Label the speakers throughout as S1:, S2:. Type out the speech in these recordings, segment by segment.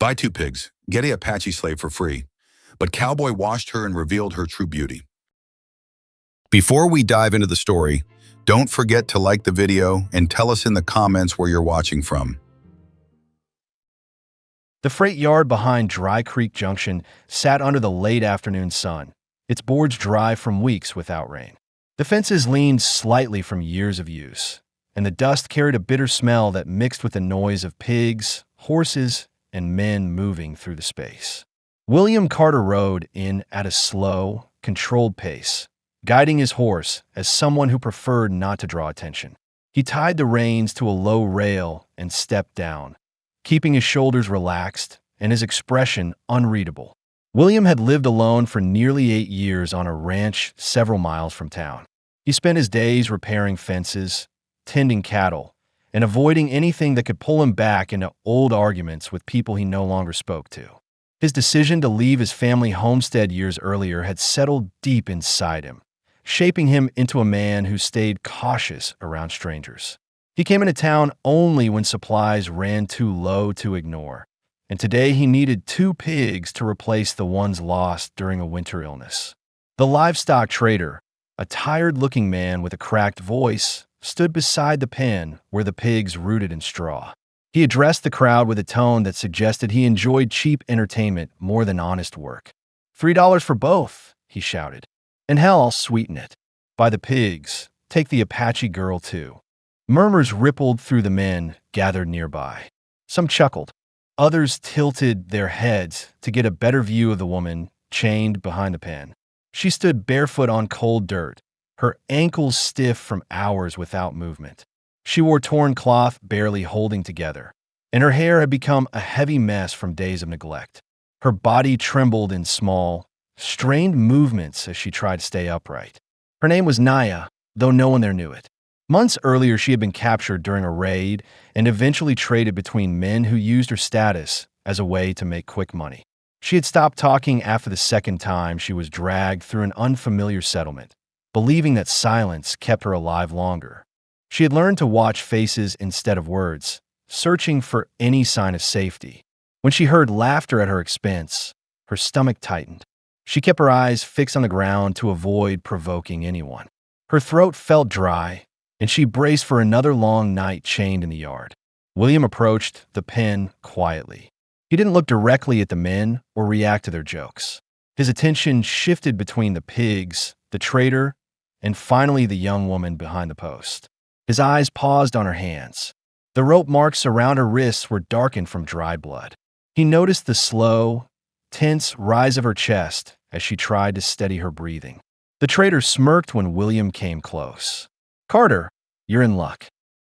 S1: Buy 2 pigs, get a Apache slave for free. But Cowboy washed her and revealed her true beauty. Before we dive into the story, don't forget to like the video and tell us in the comments where you're watching from.
S2: The freight yard behind Dry Creek Junction sat under the late afternoon sun, its boards dry from weeks without rain. The fences leaned slightly from years of use, and the dust carried a bitter smell that mixed with the noise of pigs, horses, and men moving through the space. William Carter rode in at a slow, controlled pace, guiding his horse as someone who preferred not to draw attention. He tied the reins to a low rail and stepped down, keeping his shoulders relaxed and his expression unreadable. William had lived alone for nearly 8 years on a ranch several miles from town. He spent his days repairing fences, tending cattle, and avoiding anything that could pull him back into old arguments with people he no longer spoke to. His decision to leave his family homestead years earlier had settled deep inside him, shaping him into a man who stayed cautious around strangers. He came into town only when supplies ran too low to ignore, and today he needed 2 pigs to replace the ones lost during a winter illness. The livestock trader, a tired-looking man with a cracked voice, stood beside the pen where the pigs rooted in straw. He addressed the crowd with a tone that suggested he enjoyed cheap entertainment more than honest work. $3 for both, he shouted. And hell, I'll sweeten it. By the pigs, take the Apache girl too. Murmurs rippled through the men gathered nearby. Some chuckled. Others tilted their heads to get a better view of the woman chained behind the pen. She stood barefoot on cold dirt, her ankles stiff from hours without movement. She wore torn cloth barely holding together, and her hair had become a heavy mess from days of neglect. Her body trembled in small, strained movements as she tried to stay upright. Her name was Naya, though no one there knew it. Months earlier, she had been captured during a raid and eventually traded between men who used her status as a way to make quick money. She had stopped talking after the second time she was dragged through an unfamiliar settlement, believing that silence kept her alive longer. She had learned to watch faces instead of words, searching for any sign of safety. When she heard laughter at her expense, her stomach tightened. She kept her eyes fixed on the ground to avoid provoking anyone. Her throat felt dry, and she braced for another long night chained in the yard. William approached the pen quietly. He didn't look directly at the men or react to their jokes. His attention shifted between the pigs, the trader, and finally the young woman behind the post. His eyes paused on her hands. The rope marks around her wrists were darkened from dry blood. He noticed the slow, tense rise of her chest as she tried to steady her breathing. The trader smirked when William came close. "Carter, you're in luck.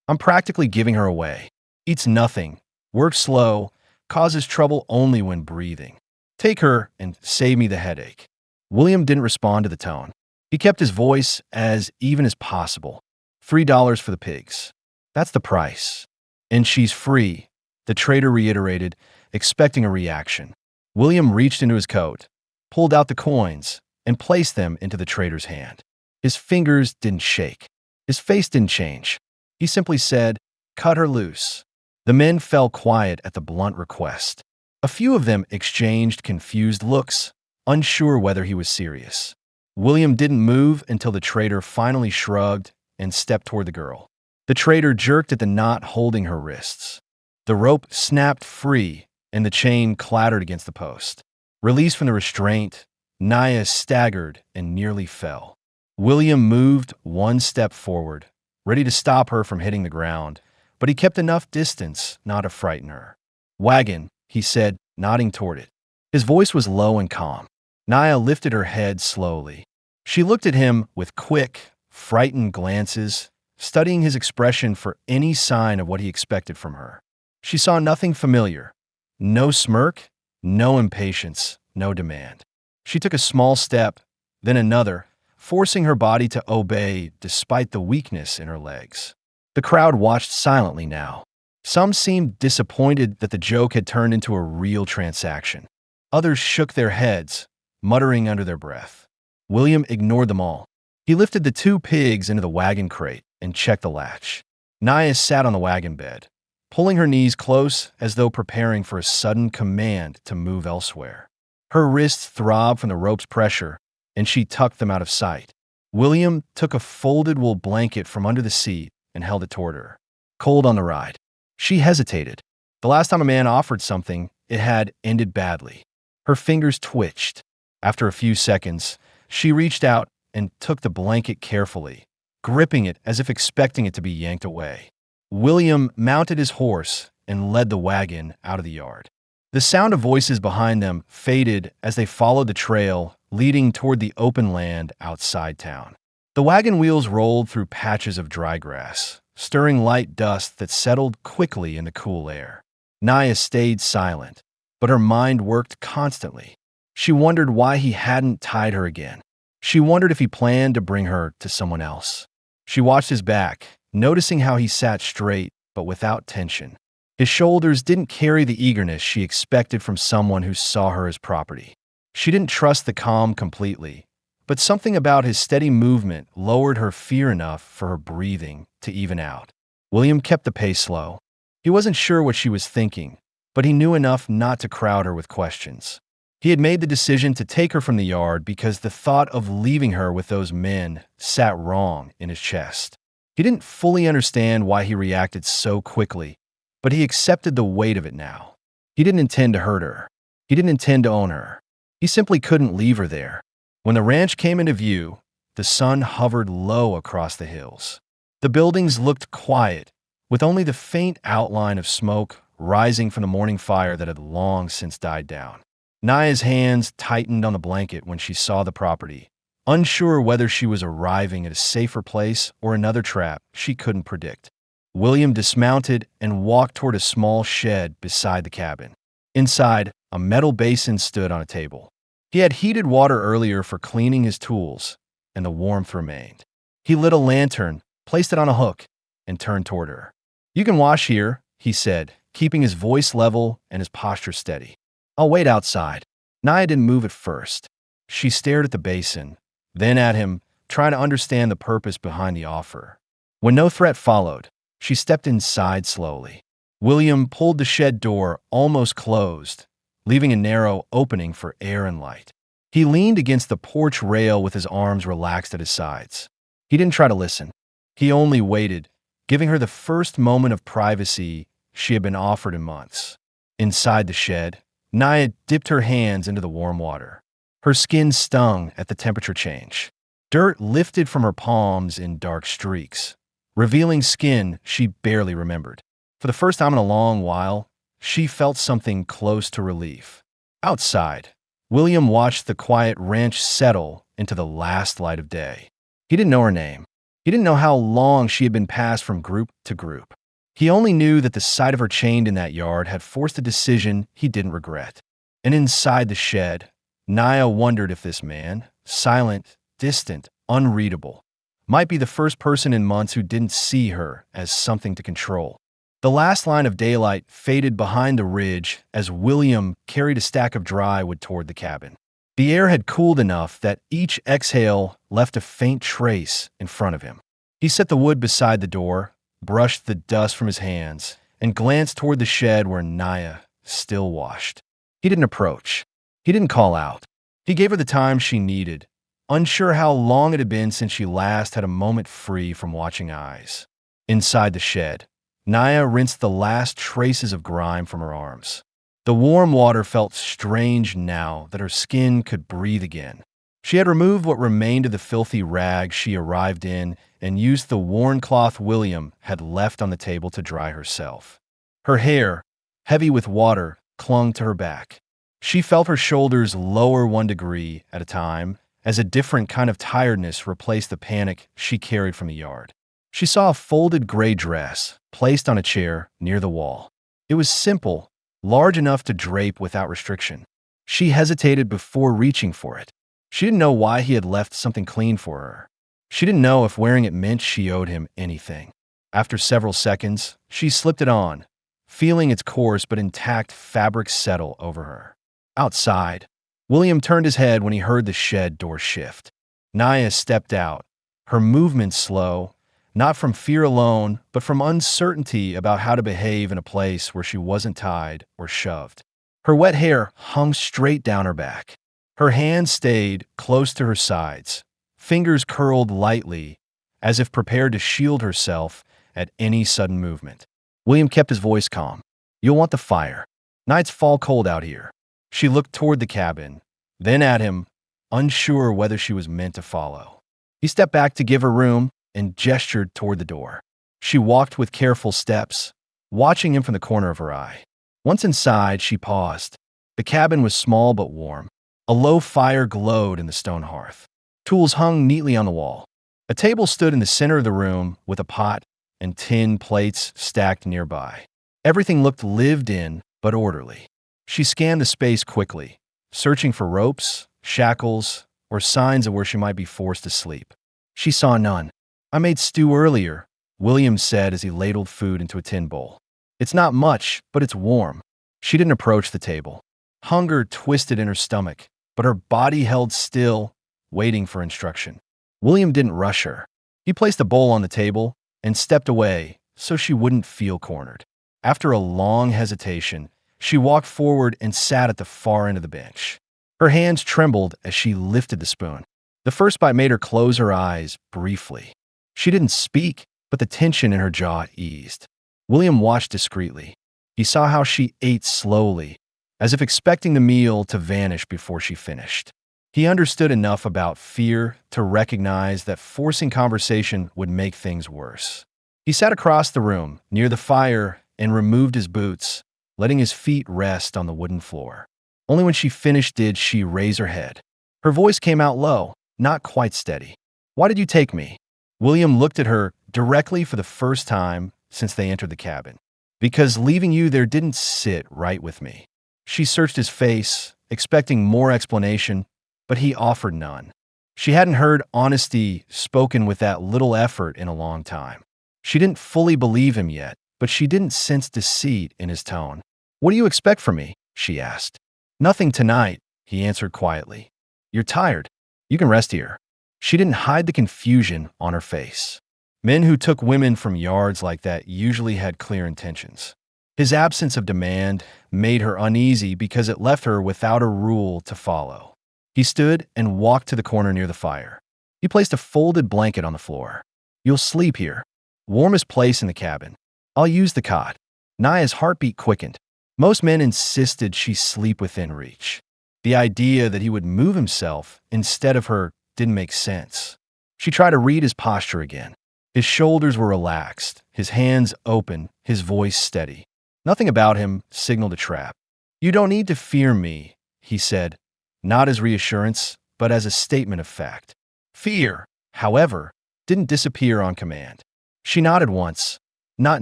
S2: I'm practically giving her away. Eats nothing, works slow, causes trouble only when breathing. Take her and save me the headache." William didn't respond to the tone. He kept his voice as even as possible. $3 for the pigs. That's the price. And she's free, the trader reiterated, expecting a reaction. William reached into his coat, pulled out the coins, and placed them into the trader's hand. His fingers didn't shake. His face didn't change. He simply said, "Cut her loose." The men fell quiet at the blunt request. A few of them exchanged confused looks, unsure whether he was serious. William didn't move until the trader finally shrugged and stepped toward the girl. The trader jerked at the knot holding her wrists. The rope snapped free, and the chain clattered against the post. Released from the restraint, Naya staggered and nearly fell. William moved one step forward, ready to stop her from hitting the ground, but he kept enough distance not to frighten her. "Wagon," he said, nodding toward it. His voice was low and calm. Naya lifted her head slowly. She looked at him with quick, frightened glances, studying his expression for any sign of what he expected from her. She saw nothing familiar. No smirk, no impatience, no demand. She took a small step, then another, forcing her body to obey despite the weakness in her legs. The crowd watched silently now. Some seemed disappointed that the joke had turned into a real transaction. Others shook their heads, muttering under their breath. William ignored them all. He lifted the 2 pigs into the wagon crate and checked the latch. Naya sat on the wagon bed, pulling her knees close as though preparing for a sudden command to move elsewhere. Her wrists throbbed from the rope's pressure, and she tucked them out of sight. William took a folded wool blanket from under the seat and held it toward her. Cold on the ride. She hesitated. The last time a man offered something, it had ended badly. Her fingers twitched. After a few seconds, she reached out and took the blanket carefully, gripping it as if expecting it to be yanked away. William mounted his horse and led the wagon out of the yard. The sound of voices behind them faded as they followed the trail leading toward the open land outside town. The wagon wheels rolled through patches of dry grass, stirring light dust that settled quickly in the cool air. Naya stayed silent, but her mind worked constantly. She wondered why he hadn't tied her again. She wondered if he planned to bring her to someone else. She watched his back, noticing how he sat straight but without tension. His shoulders didn't carry the eagerness she expected from someone who saw her as property. She didn't trust the calm completely, but something about his steady movement lowered her fear enough for her breathing to even out. William kept the pace low. He wasn't sure what she was thinking, but he knew enough not to crowd her with questions. He had made the decision to take her from the yard because the thought of leaving her with those men sat wrong in his chest. He didn't fully understand why he reacted so quickly, but he accepted the weight of it now. He didn't intend to hurt her. He didn't intend to own her. He simply couldn't leave her there. When the ranch came into view, the sun hovered low across the hills. The buildings looked quiet, with only the faint outline of smoke rising from the morning fire that had long since died down. Naya's hands tightened on the blanket when she saw the property, unsure whether she was arriving at a safer place or another trap she couldn't predict. William dismounted and walked toward a small shed beside the cabin. Inside, a metal basin stood on a table. He had heated water earlier for cleaning his tools, and the warmth remained. He lit a lantern, placed it on a hook, and turned toward her. "You can wash here," he said, keeping his voice level and his posture steady. "I'll wait outside." Naya didn't move at first. She stared at the basin, then at him, trying to understand the purpose behind the offer. When no threat followed, she stepped inside slowly. William pulled the shed door almost closed, leaving a narrow opening for air and light. He leaned against the porch rail with his arms relaxed at his sides. He didn't try to listen. He only waited, giving her the first moment of privacy she had been offered in months. Inside the shed, Naya dipped her hands into the warm water. Her skin stung at the temperature change. Dirt lifted from her palms in dark streaks, revealing skin she barely remembered. For the first time in a long while, she felt something close to relief. Outside, William watched the quiet ranch settle into the last light of day. He didn't know her name. He didn't know how long she had been passed from group to group. He only knew that the sight of her chained in that yard had forced a decision he didn't regret. And inside the shed, Naya wondered if this man, silent, distant, unreadable, might be the first person in months who didn't see her as something to control. The last line of daylight faded behind the ridge as William carried a stack of dry wood toward the cabin. The air had cooled enough that each exhale left a faint trace in front of him. He set the wood beside the door, brushed the dust from his hands, and glanced toward the shed where Naya still washed. He didn't approach. He didn't call out. He gave her the time she needed, unsure how long it had been since she last had a moment free from watching eyes. Inside the shed, Naya rinsed the last traces of grime from her arms. The warm water felt strange now that her skin could breathe again. She had removed what remained of the filthy rag she arrived in and used the worn cloth William had left on the table to dry herself. Her hair, heavy with water, clung to her back. She felt her shoulders lower 1 degree at a time as a different kind of tiredness replaced the panic she carried from the yard. She saw a folded gray dress placed on a chair near the wall. It was simple, large enough to drape without restriction. She hesitated before reaching for it. She didn't know why he had left something clean for her. She didn't know if wearing it meant she owed him anything. After several seconds, she slipped it on, feeling its coarse but intact fabric settle over her. Outside, William turned his head when he heard the shed door shift. Naya stepped out, her movement slow, Not from fear alone, but from uncertainty about how to behave in a place where she wasn't tied or shoved. Her wet hair hung straight down her back. Her hands stayed close to her sides, fingers curled lightly, as if prepared to shield herself at any sudden movement. William kept his voice calm. "You'll want the fire. Nights fall cold out here." She looked toward the cabin, then at him, unsure whether she was meant to follow. He stepped back to give her room and gestured toward the door. She walked with careful steps, watching him from the corner of her eye. Once inside, she paused. The cabin was small but warm. A low fire glowed in the stone hearth. Tools hung neatly on the wall. A table stood in the center of the room with a pot and tin plates stacked nearby. Everything looked lived in but orderly. She scanned the space quickly, searching for ropes, shackles, or signs of where she might be forced to sleep. She saw none. "I made stew earlier," William said as he ladled food into a tin bowl. "It's not much, but it's warm." She didn't approach the table. Hunger twisted in her stomach, but her body held still, waiting for instruction. William didn't rush her. He placed a bowl on the table and stepped away so she wouldn't feel cornered. After a long hesitation, she walked forward and sat at the far end of the bench. Her hands trembled as she lifted the spoon. The first bite made her close her eyes briefly. She didn't speak, but the tension in her jaw eased. William watched discreetly. He saw how she ate slowly, as if expecting the meal to vanish before she finished. He understood enough about fear to recognize that forcing conversation would make things worse. He sat across the room, near the fire, and removed his boots, letting his feet rest on the wooden floor. Only when she finished did she raise her head. Her voice came out low, not quite steady. "Why did you take me?" William looked at her directly for the first time since they entered the cabin. "Because leaving you there didn't sit right with me." She searched his face, expecting more explanation, but he offered none. She hadn't heard honesty spoken with that little effort in a long time. She didn't fully believe him yet, but she didn't sense deceit in his tone. "What do you expect from me?" she asked. "Nothing tonight," he answered quietly. "You're tired. You can rest here." She didn't hide the confusion on her face. Men who took women from yards like that usually had clear intentions. His absence of demand made her uneasy because it left her without a rule to follow. He stood and walked to the corner near the fire. He placed a folded blanket on the floor. "You'll sleep here. Warmest place in the cabin. I'll use the cot." Naya's heartbeat quickened. Most men insisted she sleep within reach. The idea that he would move himself instead of her didn't make sense. She tried to read his posture again. His shoulders were relaxed, his hands open, his voice steady. Nothing about him signaled a trap. "You don't need to fear me," he said, not as reassurance, but as a statement of fact. Fear, however, didn't disappear on command. She nodded once, not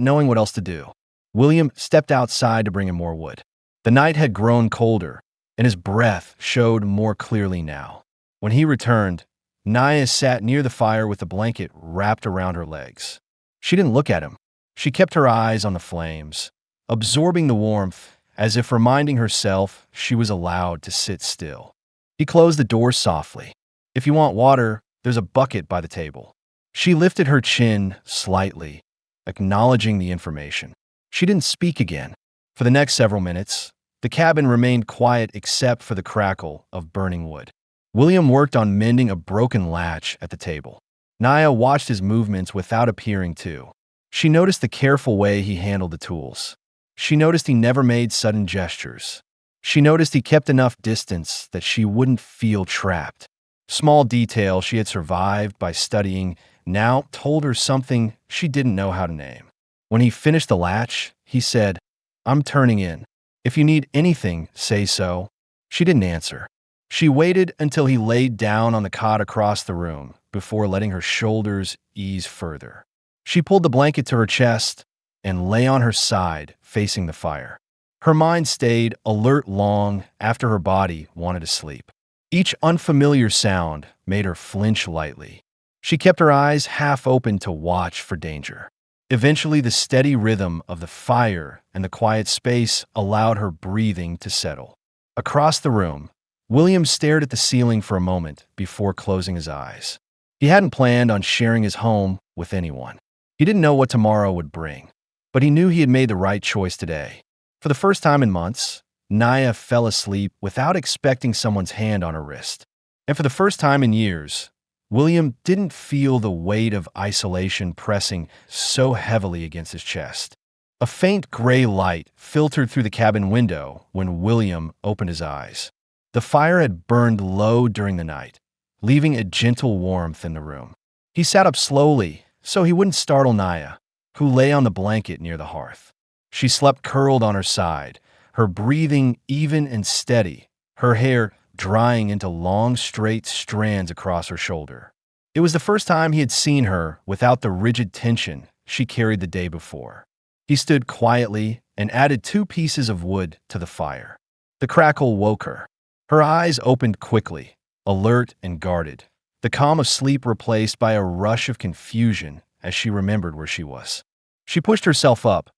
S2: knowing what else to do. William stepped outside to bring him more wood. The night had grown colder, and his breath showed more clearly now. When he returned, Naya sat near the fire with a blanket wrapped around her legs. She didn't look at him. She kept her eyes on the flames, absorbing the warmth, as if reminding herself she was allowed to sit still. He closed the door softly. "If you want water, there's a bucket by the table." She lifted her chin slightly, acknowledging the information. She didn't speak again. For the next several minutes, the cabin remained quiet except for the crackle of burning wood. William worked on mending a broken latch at the table. Naya watched his movements without appearing to. She noticed the careful way he handled the tools. She noticed he never made sudden gestures. She noticed he kept enough distance that she wouldn't feel trapped. Small detail she had survived by studying now told her something she didn't know how to name. When he finished the latch, he said, "I'm turning in. If you need anything, say so." She didn't answer. She waited until he laid down on the cot across the room before letting her shoulders ease further. She pulled the blanket to her chest and lay on her side, facing the fire. Her mind stayed alert long after her body wanted to sleep. Each unfamiliar sound made her flinch lightly. She kept her eyes half open to watch for danger. Eventually, the steady rhythm of the fire and the quiet space allowed her breathing to settle. Across the room, William stared at the ceiling for a moment before closing his eyes. He hadn't planned on sharing his home with anyone. He didn't know what tomorrow would bring, but he knew he had made the right choice today. For the first time in months, Naya fell asleep without expecting someone's hand on her wrist. And for the first time in years, William didn't feel the weight of isolation pressing so heavily against his chest. A faint gray light filtered through the cabin window when William opened his eyes. The fire had burned low during the night, leaving a gentle warmth in the room. He sat up slowly so he wouldn't startle Naya, who lay on the blanket near the hearth. She slept curled on her side, her breathing even and steady, her hair drying into long, straight strands across her shoulder. It was the first time he had seen her without the rigid tension she carried the day before. He stood quietly and added 2 pieces of wood to the fire. The crackle woke her. Her eyes opened quickly, alert and guarded, the calm of sleep replaced by a rush of confusion as she remembered where she was. She pushed herself up,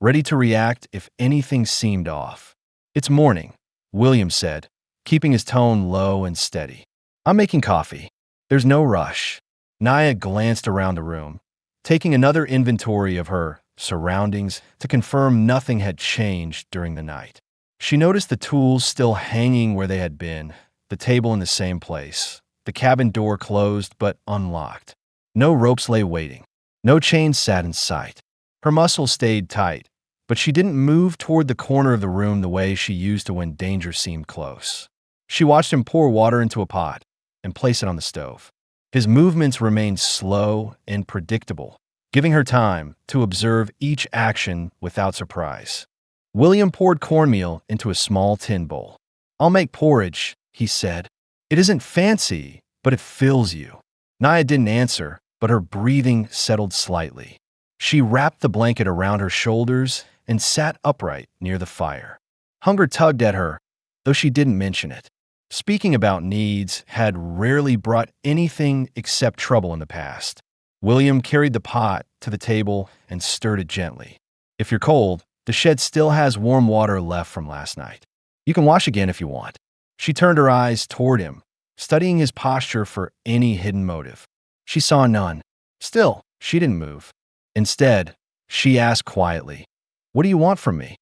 S2: ready to react if anything seemed off. "It's morning," William said, keeping his tone low and steady. "I'm making coffee. There's no rush." Naya glanced around the room, taking another inventory of her surroundings to confirm nothing had changed during the night. She noticed the tools still hanging where they had been, the table in the same place, the cabin door closed but unlocked. No ropes lay waiting. No chains sat in sight. Her muscles stayed tight, but she didn't move toward the corner of the room the way she used to when danger seemed close. She watched him pour water into a pot and place it on the stove. His movements remained slow and predictable, giving her time to observe each action without surprise. William poured cornmeal into a small tin bowl. "I'll make porridge," he said. "It isn't fancy, but it fills you." Naya didn't answer, but her breathing settled slightly. She wrapped the blanket around her shoulders and sat upright near the fire. Hunger tugged at her, though she didn't mention it. Speaking about needs had rarely brought anything except trouble in the past. William carried the pot to the table and stirred it gently. "If you're cold, the shed still has warm water left from last night. You can wash again if you want." She turned her eyes toward him, studying his posture for any hidden motive. She saw none. Still, she didn't move. Instead, she asked quietly, "What do you want from me?"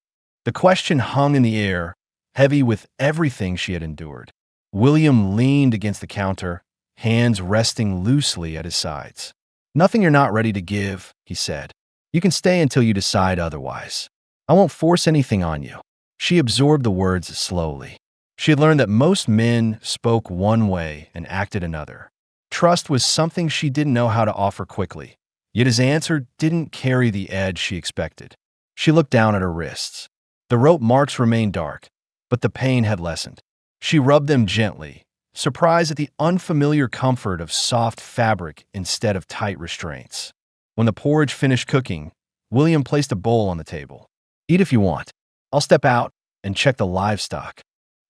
S2: The question hung in the air, heavy with everything she had endured. William leaned against the counter, hands resting loosely at his sides. "Nothing you're not ready to give," he said. "You can stay until you decide otherwise. I won't force anything on you." She absorbed the words slowly. She had learned that most men spoke one way and acted another. Trust was something she didn't know how to offer quickly, yet his answer didn't carry the edge she expected. She looked down at her wrists. The rope marks remained dark, but the pain had lessened. She rubbed them gently, surprised at the unfamiliar comfort of soft fabric instead of tight restraints. When the porridge finished cooking, William placed a bowl on the table. "Eat if you want. I'll step out and check the livestock."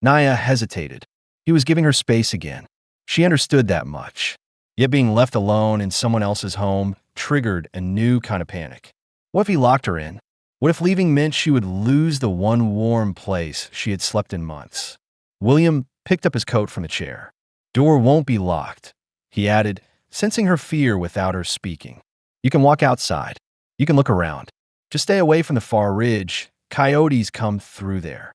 S2: Naya hesitated. He was giving her space again. She understood that much. Yet being left alone in someone else's home triggered a new kind of panic. What if he locked her in? What if leaving meant she would lose the one warm place she had slept in months? William picked up his coat from the chair. "Door won't be locked," he added, sensing her fear without her speaking. "You can walk outside. You can look around. Just stay away from the far ridge. Coyotes come through there."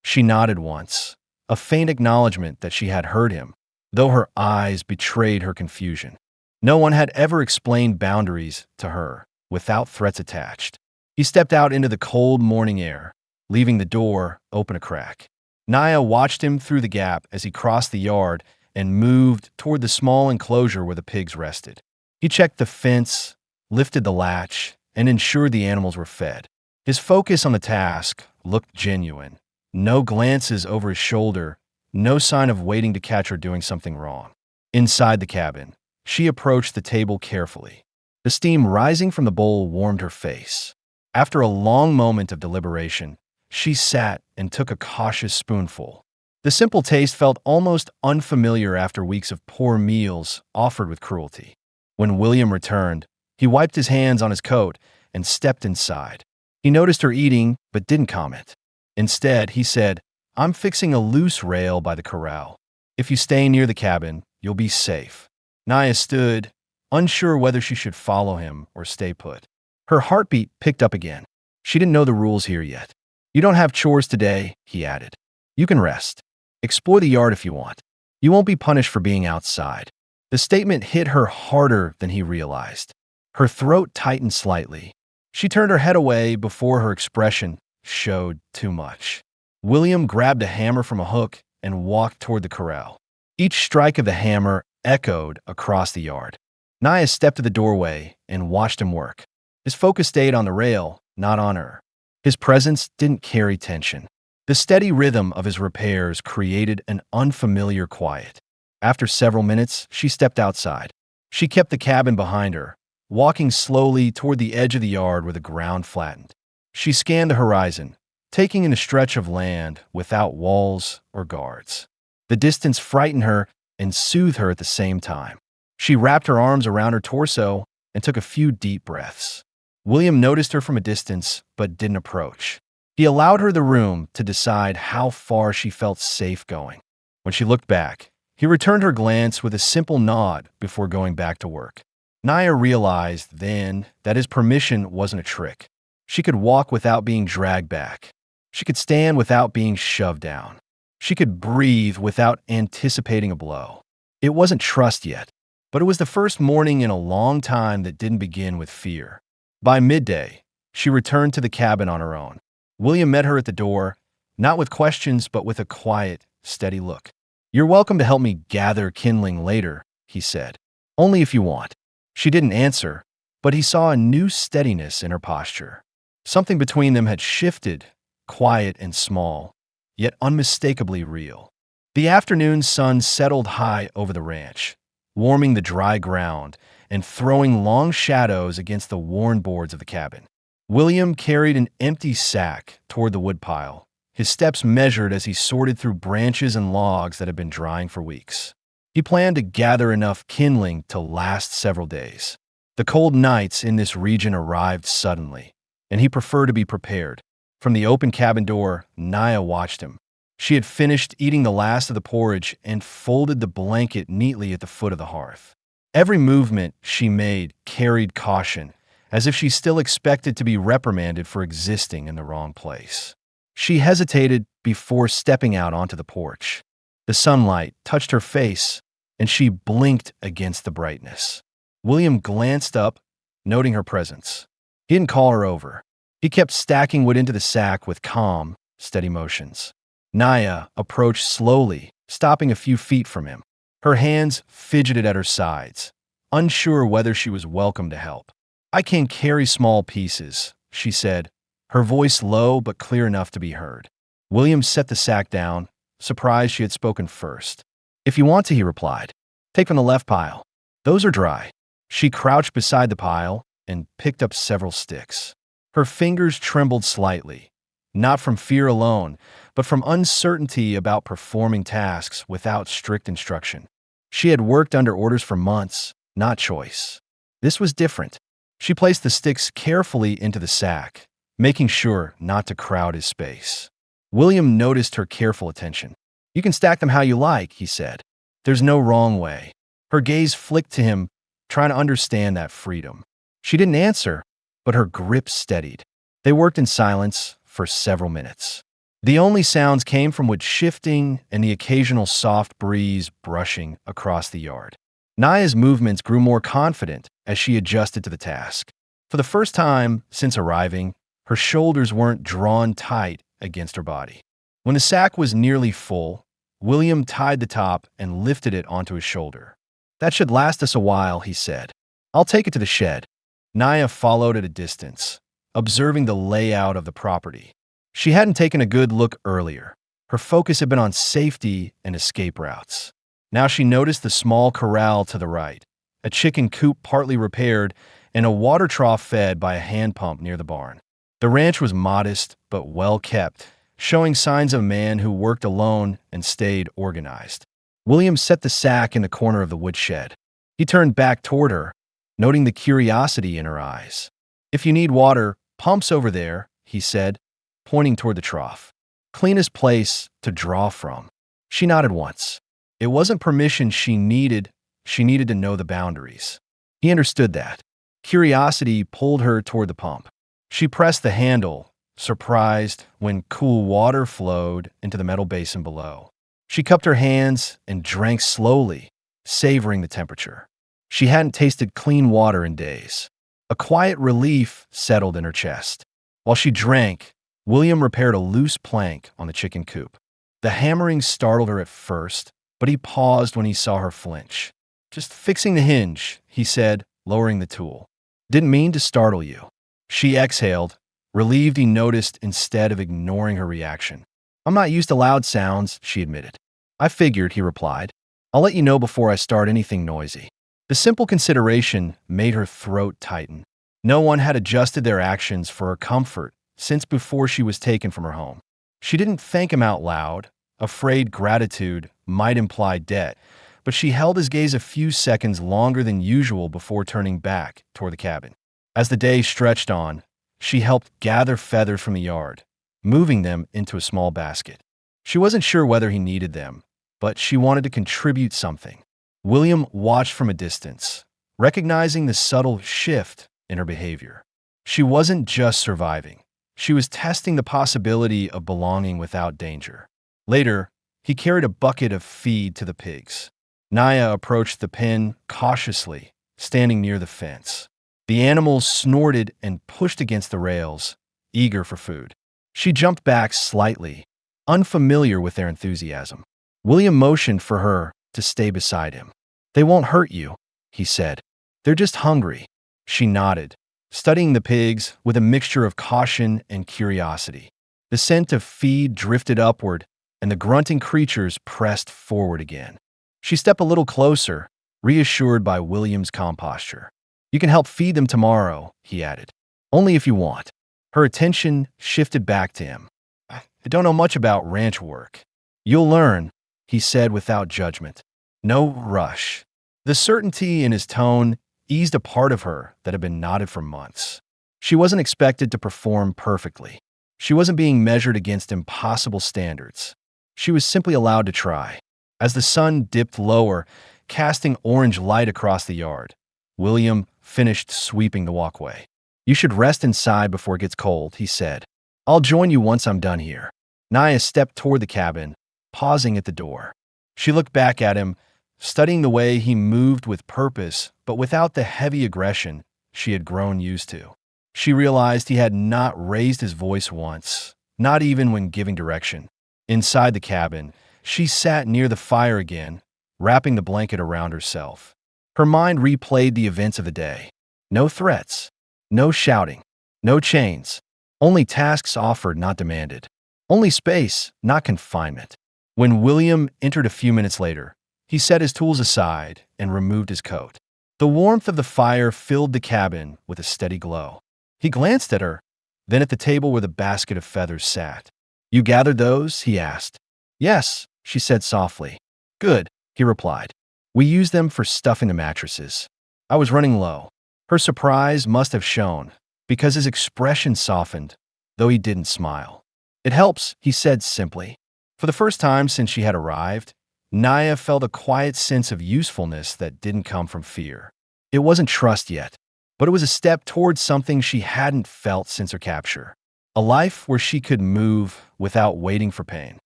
S2: She nodded once, a faint acknowledgement that she had heard him, though her eyes betrayed her confusion. No one had ever explained boundaries to her without threats attached. He stepped out into the cold morning air, leaving the door open a crack. Naya watched him through the gap as he crossed the yard and moved toward the small enclosure where the pigs rested. He checked the fence, lifted the latch, and ensured the animals were fed. His focus on the task looked genuine. No glances over his shoulder, no sign of waiting to catch her doing something wrong. Inside the cabin, she approached the table carefully. The steam rising from the bowl warmed her face. After a long moment of deliberation, she sat and took a cautious spoonful. The simple taste felt almost unfamiliar after weeks of poor meals offered with cruelty. When William returned, he wiped his hands on his coat and stepped inside. He noticed her eating, but didn't comment. Instead, he said, "I'm fixing a loose rail by the corral. If you stay near the cabin, you'll be safe." Naya stood, unsure whether she should follow him or stay put. Her heartbeat picked up again. She didn't know the rules here yet. "You don't have chores today," he added. "You can rest. Explore the yard if you want. You won't be punished for being outside." The statement hit her harder than he realized. Her throat tightened slightly. She turned her head away before her expression showed too much. William grabbed a hammer from a hook and walked toward the corral. Each strike of the hammer echoed across the yard. Naya stepped to the doorway and watched him work. His focus stayed on the rail, not on her. His presence didn't carry tension. The steady rhythm of his repairs created an unfamiliar quiet. After several minutes, she stepped outside. She kept the cabin behind her, walking slowly toward the edge of the yard where the ground flattened. She scanned the horizon, taking in a stretch of land without walls or guards. The distance frightened her and soothed her at the same time. She wrapped her arms around her torso and took a few deep breaths. William noticed her from a distance but didn't approach. He allowed her the room to decide how far she felt safe going. When she looked back, he returned her glance with a simple nod before going back to work. Naya realized then that his permission wasn't a trick. She could walk without being dragged back. She could stand without being shoved down. She could breathe without anticipating a blow. It wasn't trust yet, but it was the first morning in a long time that didn't begin with fear. By midday, she returned to the cabin on her own. William met her at the door, not with questions, but with a quiet, steady look. "You're welcome to help me gather kindling later," he said. "Only if you want." She didn't answer, but he saw a new steadiness in her posture. Something between them had shifted, quiet and small, yet unmistakably real. The afternoon sun settled high over the ranch, warming the dry ground and throwing long shadows against the worn boards of the cabin. William carried an empty sack toward the woodpile, his steps measured as he sorted through branches and logs that had been drying for weeks. He planned to gather enough kindling to last several days. The cold nights in this region arrived suddenly, and he preferred to be prepared. From the open cabin door, Naya watched him. She had finished eating the last of the porridge and folded the blanket neatly at the foot of the hearth. Every movement she made carried caution, as if she still expected to be reprimanded for existing in the wrong place. She hesitated before stepping out onto the porch. The sunlight touched her face, and she blinked against the brightness. William glanced up, noting her presence. He didn't call her over. He kept stacking wood into the sack with calm, steady motions. Naya approached slowly, stopping a few feet from him. Her hands fidgeted at her sides, unsure whether she was welcome to help. "I can carry small pieces," she said, her voice low but clear enough to be heard. William set the sack down, surprised she had spoken first. "If you want to," he replied. "Take from the left pile. Those are dry." She crouched beside the pile and picked up several sticks. Her fingers trembled slightly, not from fear alone, but from uncertainty about performing tasks without strict instruction. She had worked under orders for months, not choice. This was different. She placed the sticks carefully into the sack, making sure not to crowd his space. William noticed her careful attention. "You can stack them how you like," he said. "There's no wrong way." Her gaze flicked to him, trying to understand that freedom. She didn't answer, but her grip steadied. They worked in silence for several minutes. The only sounds came from wood shifting and the occasional soft breeze brushing across the yard. Naya's movements grew more confident as she adjusted to the task. For the first time since arriving, her shoulders weren't drawn tight against her body. When the sack was nearly full, William tied the top and lifted it onto his shoulder. "That should last us a while," he said. "I'll take it to the shed." Naya followed at a distance, observing the layout of the property. She hadn't taken a good look earlier. Her focus had been on safety and escape routes. Now she noticed the small corral to the right, a chicken coop partly repaired, and a water trough fed by a hand pump near the barn. The ranch was modest but well kept, showing signs of a man who worked alone and stayed organized. William set the sack in the corner of the woodshed. He turned back toward her, noting the curiosity in her eyes. "If you need water, pump's over there," he said, pointing toward the trough. "Cleanest place to draw from." She nodded once. It wasn't permission she needed to know the boundaries. He understood that. Curiosity pulled her toward the pump. She pressed the handle, surprised when cool water flowed into the metal basin below. She cupped her hands and drank slowly, savoring the temperature. She hadn't tasted clean water in days. A quiet relief settled in her chest. While she drank, William repaired a loose plank on the chicken coop. The hammering startled her at first, but he paused when he saw her flinch. "Just fixing the hinge," he said, lowering the tool. "Didn't mean to startle you." She exhaled, relieved he noticed instead of ignoring her reaction. "I'm not used to loud sounds," she admitted. "I figured," he replied. "I'll let you know before I start anything noisy." The simple consideration made her throat tighten. No one had adjusted their actions for her comfort since before she was taken from her home. She didn't thank him out loud, afraid gratitude might imply debt, but she held his gaze a few seconds longer than usual before turning back toward the cabin. As the day stretched on, she helped gather feathers from the yard, moving them into a small basket. She wasn't sure whether he needed them, but she wanted to contribute something. William watched from a distance, recognizing the subtle shift in her behavior. She wasn't just surviving. She was testing the possibility of belonging without danger. Later, he carried a bucket of feed to the pigs. Naya approached the pen cautiously, standing near the fence. The animals snorted and pushed against the rails, eager for food. She jumped back slightly, unfamiliar with their enthusiasm. William motioned for her to stay beside him. "They won't hurt you," he said. "They're just hungry." She nodded, studying the pigs with a mixture of caution and curiosity. The scent of feed drifted upward, and the grunting creatures pressed forward again. She stepped a little closer, reassured by William's calm posture. "You can help feed them tomorrow," he added. "Only if you want." Her attention shifted back to him. "I don't know much about ranch work." "You'll learn," he said without judgment. "No rush." The certainty in his tone eased a part of her that had been knotted for months. She wasn't expected to perform perfectly. She wasn't being measured against impossible standards. She was simply allowed to try. As the sun dipped lower, casting orange light across the yard, William finished sweeping the walkway. "You should rest inside before it gets cold," he said. "I'll join you once I'm done here." Naya stepped toward the cabin, pausing at the door. She looked back at him, studying the way he moved with purpose, but without the heavy aggression she had grown used to. She realized he had not raised his voice once, not even when giving direction. Inside the cabin, she sat near the fire again, wrapping the blanket around herself. Her mind replayed the events of the day. No threats, no shouting, no chains, only tasks offered, not demanded. Only space, not confinement. When William entered a few minutes later, he set his tools aside and removed his coat. The warmth of the fire filled the cabin with a steady glow. He glanced at her, then at the table where the basket of feathers sat. "You gathered those?" he asked. "Yes," she said softly. "Good," he replied. "We used them for stuffing the mattresses. I was running low." Her surprise must have shown, because his expression softened, though he didn't smile. "It helps," he said simply. For the first time since she had arrived, Naya felt a quiet sense of usefulness that didn't come from fear. It wasn't trust yet, but it was a step towards something she hadn't felt since her capture. A life where she could move without waiting for pain.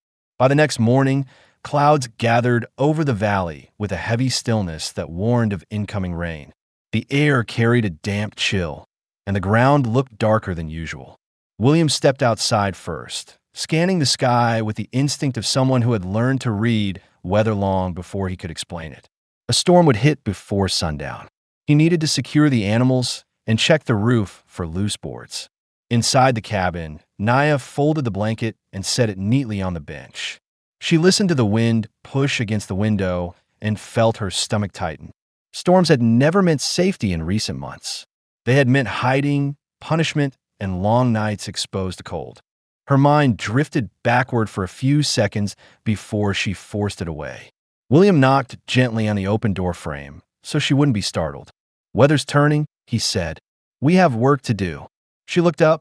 S2: By the next morning, clouds gathered over the valley with a heavy stillness that warned of incoming rain. The air carried a damp chill, and the ground looked darker than usual. William stepped outside first, scanning the sky with the instinct of someone who had learned to read weather long before he could explain it. A storm would hit before sundown. He needed to secure the animals and check the roof for loose boards. Inside the cabin, Naya folded the blanket and set it neatly on the bench. She listened to the wind push against the window and felt her stomach tighten. Storms had never meant safety in recent months. They had meant hiding, punishment, and long nights exposed to cold. Her mind drifted backward for a few seconds before she forced it away. William knocked gently on the open door frame so she wouldn't be startled. "Weather's turning," he said. "We have work to do." She looked up,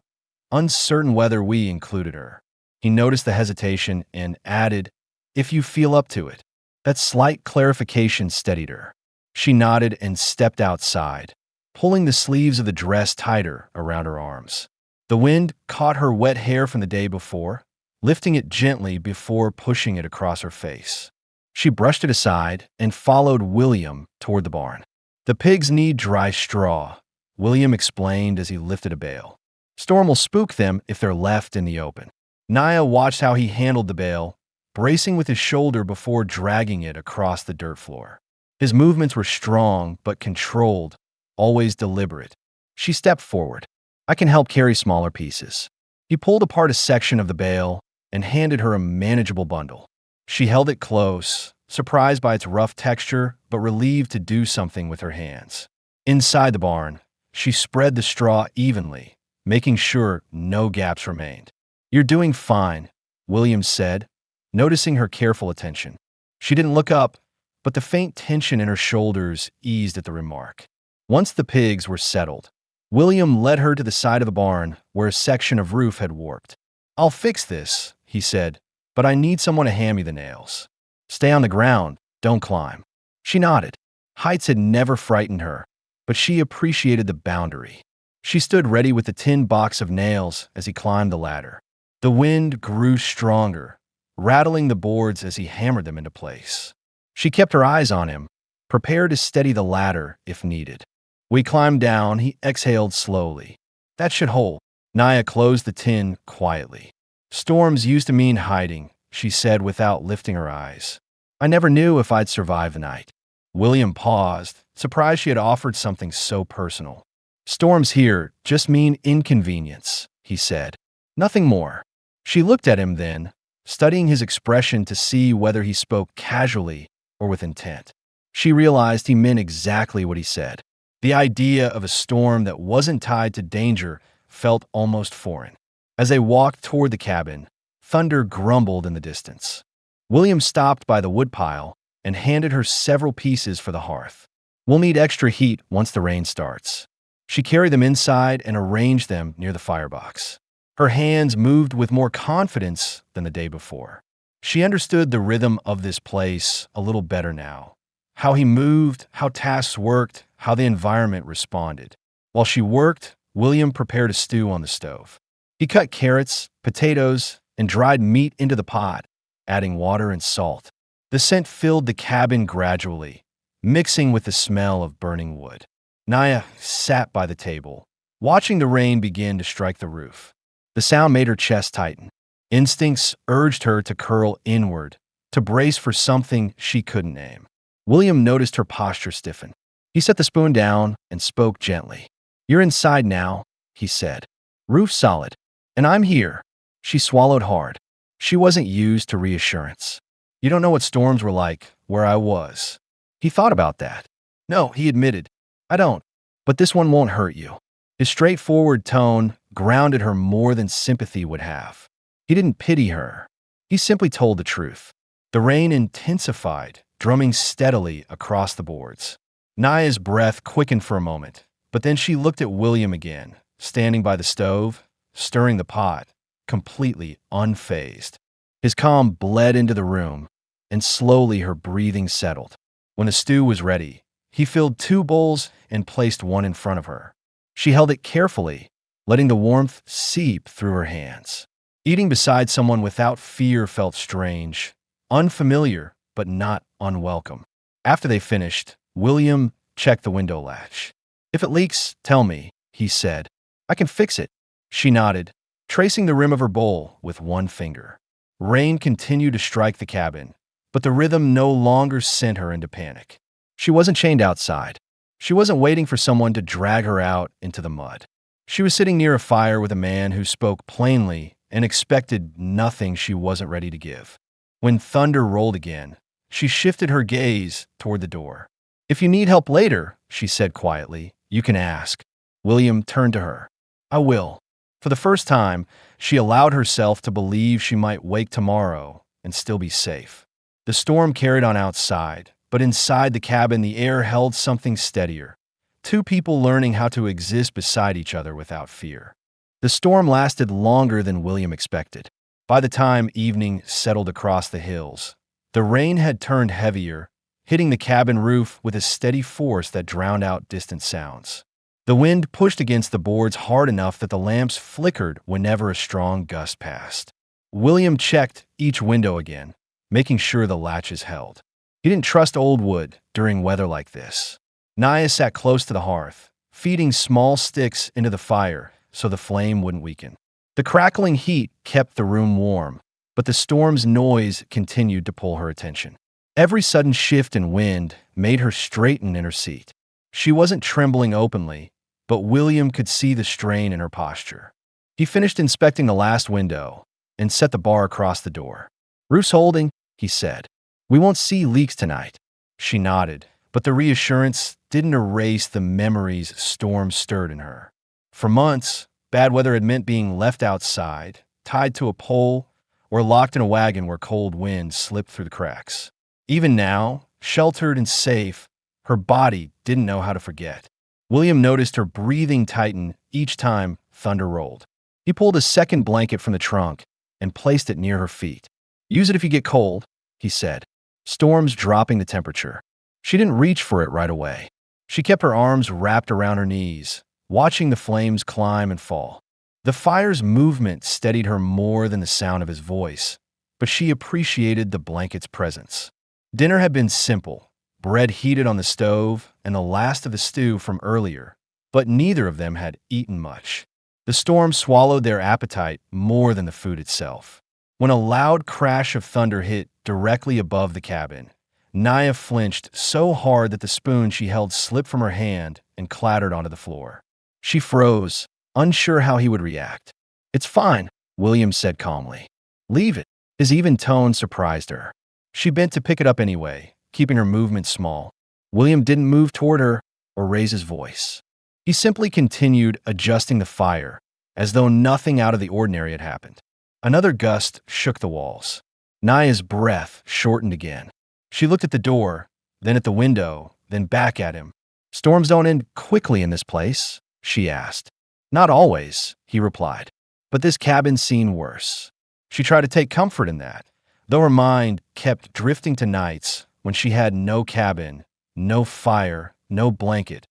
S2: uncertain whether we included her. He noticed the hesitation and added, "If you feel up to it." That slight clarification steadied her. She nodded and stepped outside, pulling the sleeves of the dress tighter around her arms. The wind caught her wet hair from the day before, lifting it gently before pushing it across her face. She brushed it aside and followed William toward the barn. "The pigs need dry straw," William explained as he lifted a bale. "Storm will spook them if they're left in the open." Naya watched how he handled the bale, bracing with his shoulder before dragging it across the dirt floor. His movements were strong but controlled, always deliberate. She stepped forward. "I can help carry smaller pieces." He pulled apart a section of the bale and handed her a manageable bundle. She held it close, surprised by its rough texture but relieved to do something with her hands. Inside the barn, she spread the straw evenly, making sure no gaps remained. "You're doing fine," Williams said, noticing her careful attention. She didn't look up, but the faint tension in her shoulders eased at the remark. Once the pigs were settled, William led her to the side of the barn where a section of roof had warped. "I'll fix this," he said, "but I need someone to hand me the nails. Stay on the ground, don't climb." She nodded. Heights had never frightened her, but she appreciated the boundary. She stood ready with the tin box of nails as he climbed the ladder. The wind grew stronger, rattling the boards as he hammered them into place. She kept her eyes on him, prepared to steady the ladder if needed. We climbed down, he exhaled slowly. "That should hold." Naya closed the tin quietly. "Storms used to mean hiding," she said without lifting her eyes. "I never knew if I'd survive the night." William paused, surprised she had offered something so personal. "Storms here just mean inconvenience," he said. "Nothing more." She looked at him then, studying his expression to see whether he spoke casually or with intent. She realized he meant exactly what he said. The idea of a storm that wasn't tied to danger felt almost foreign. As they walked toward the cabin, thunder grumbled in the distance. William stopped by the woodpile and handed her several pieces for the hearth. "We'll need extra heat once the rain starts." She carried them inside and arranged them near the firebox. Her hands moved with more confidence than the day before. She understood the rhythm of this place a little better now. How he moved, how tasks worked, how the environment responded. While she worked, William prepared a stew on the stove. He cut carrots, potatoes, and dried meat into the pot, adding water and salt. The scent filled the cabin gradually, mixing with the smell of burning wood. Naya sat by the table, watching the rain begin to strike the roof. The sound made her chest tighten. Instincts urged her to curl inward, to brace for something she couldn't name. William noticed her posture stiffen. He set the spoon down and spoke gently. "You're inside now," he said. "Roof solid. And I'm here." She swallowed hard. She wasn't used to reassurance. "You don't know what storms were like where I was." He thought about that. "No," he admitted. "I don't. But this one won't hurt you." His straightforward tone grounded her more than sympathy would have. He didn't pity her. He simply told the truth. The rain intensified, drumming steadily across the boards. Naya's breath quickened for a moment, but then she looked at William again, standing by the stove, stirring the pot, completely unfazed. His calm bled into the room, and slowly her breathing settled. When the stew was ready, he filled 2 bowls and placed one in front of her. She held it carefully, letting the warmth seep through her hands. Eating beside someone without fear felt strange, unfamiliar, but not unwelcome. After they finished, William checked the window latch. "If it leaks, tell me," he said. "I can fix it." She nodded, tracing the rim of her bowl with one finger. Rain continued to strike the cabin, but the rhythm no longer sent her into panic. She wasn't chained outside. She wasn't waiting for someone to drag her out into the mud. She was sitting near a fire with a man who spoke plainly and expected nothing she wasn't ready to give. When thunder rolled again, she shifted her gaze toward the door. "If you need help later," she said quietly, "you can ask." William turned to her. "I will." For the first time, she allowed herself to believe she might wake tomorrow and still be safe. The storm carried on outside, but inside the cabin the air held something steadier. 2 people learning how to exist beside each other without fear. The storm lasted longer than William expected. By the time evening settled across the hills, the rain had turned heavier, hitting the cabin roof with a steady force that drowned out distant sounds. The wind pushed against the boards hard enough that the lamps flickered whenever a strong gust passed. William checked each window again, making sure the latches held. He didn't trust old wood during weather like this. Naya sat close to the hearth, feeding small sticks into the fire so the flame wouldn't weaken. The crackling heat kept the room warm, but the storm's noise continued to pull her attention. Every sudden shift in wind made her straighten in her seat. She wasn't trembling openly, but William could see the strain in her posture. He finished inspecting the last window and set the bar across the door. "Roof's holding," he said. "We won't see leaks tonight." She nodded, but the reassurance didn't erase the memories storm stirred in her. For months, bad weather had meant being left outside, tied to a pole, or locked in a wagon where cold winds slipped through the cracks. Even now, sheltered and safe, her body didn't know how to forget. William noticed her breathing tighten each time thunder rolled. He pulled a second blanket from the trunk and placed it near her feet. "Use it if you get cold," he said, storms dropping the temperature. She didn't reach for it right away. She kept her arms wrapped around her knees, watching the flames climb and fall. The fire's movement steadied her more than the sound of his voice, but she appreciated the blanket's presence. Dinner had been simple, bread heated on the stove and the last of the stew from earlier, but neither of them had eaten much. The storm swallowed their appetite more than the food itself. When a loud crash of thunder hit directly above the cabin, Naya flinched so hard that the spoon she held slipped from her hand and clattered onto the floor. She froze, unsure how he would react. "It's fine," William said calmly. "Leave it." His even tone surprised her. She bent to pick it up anyway, keeping her movement small. William didn't move toward her or raise his voice. He simply continued adjusting the fire, as though nothing out of the ordinary had happened. Another gust shook the walls. Naya's breath shortened again. She looked at the door, then at the window, then back at him. "Storms don't end quickly in this place?" she asked. "Not always," he replied. "But this cabin's seen worse." She tried to take comfort in that, though her mind kept drifting to nights when she had no cabin, no fire, no blanket,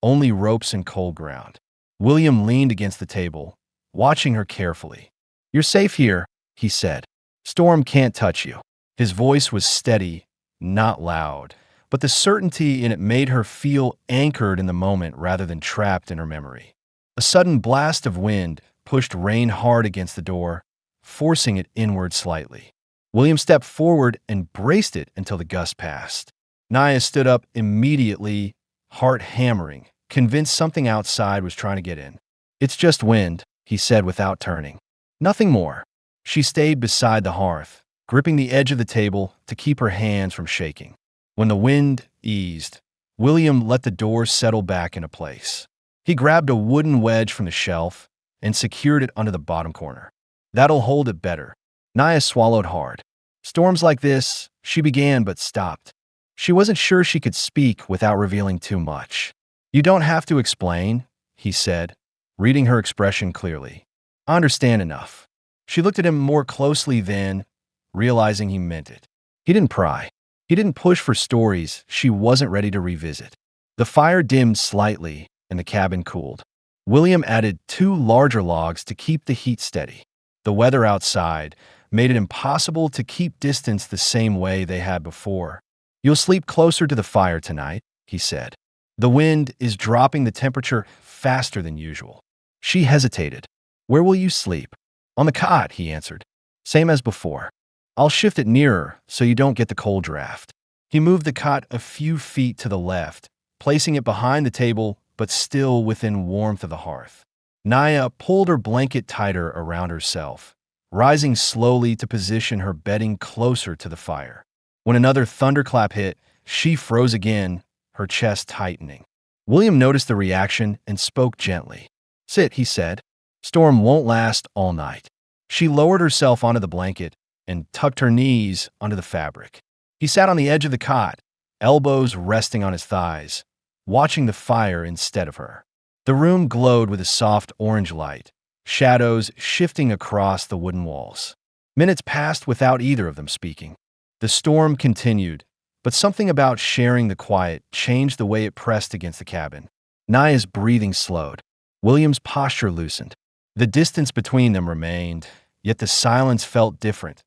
S2: only ropes and cold ground. William leaned against the table, watching her carefully. "You're safe here," he said. "Storm can't touch you." His voice was steady, not loud, but the certainty in it made her feel anchored in the moment rather than trapped in her memory. A sudden blast of wind pushed rain hard against the door, forcing it inward slightly. William stepped forward and braced it until the gust passed. Naya stood up immediately, heart hammering, convinced something outside was trying to get in. "It's just wind," he said without turning. "Nothing more." She stayed beside the hearth, gripping the edge of the table to keep her hands from shaking. When the wind eased, William let the door settle back into place. He grabbed a wooden wedge from the shelf and secured it under the bottom corner. "That'll hold it better." Naya swallowed hard. "Storms like this," she began but stopped. She wasn't sure she could speak without revealing too much. "You don't have to explain," he said, reading her expression clearly. "I understand enough." She looked at him more closely then, realizing he meant it. He didn't pry. He didn't push for stories she wasn't ready to revisit. The fire dimmed slightly, and the cabin cooled. William added 2 larger logs to keep the heat steady. The weather outside made it impossible to keep distance the same way they had before. "You'll sleep closer to the fire tonight," he said. "The wind is dropping the temperature faster than usual." She hesitated. "Where will you sleep?" "On the cot," he answered. "Same as before. I'll shift it nearer so you don't get the cold draft." He moved the cot a few feet to the left, placing it behind the table but still within warmth of the hearth. Naya pulled her blanket tighter around herself, rising slowly to position her bedding closer to the fire. When another thunderclap hit, she froze again, her chest tightening. William noticed the reaction and spoke gently. "Sit," he said. "Storm won't last all night." She lowered herself onto the blanket and tucked her knees under the fabric. He sat on the edge of the cot, elbows resting on his thighs, watching the fire instead of her. The room glowed with a soft orange light, shadows shifting across the wooden walls. Minutes passed without either of them speaking. The storm continued, But something about sharing the quiet changed the way it pressed against the cabin. Naya's breathing slowed. William's posture loosened. The distance between them remained, yet the silence felt different,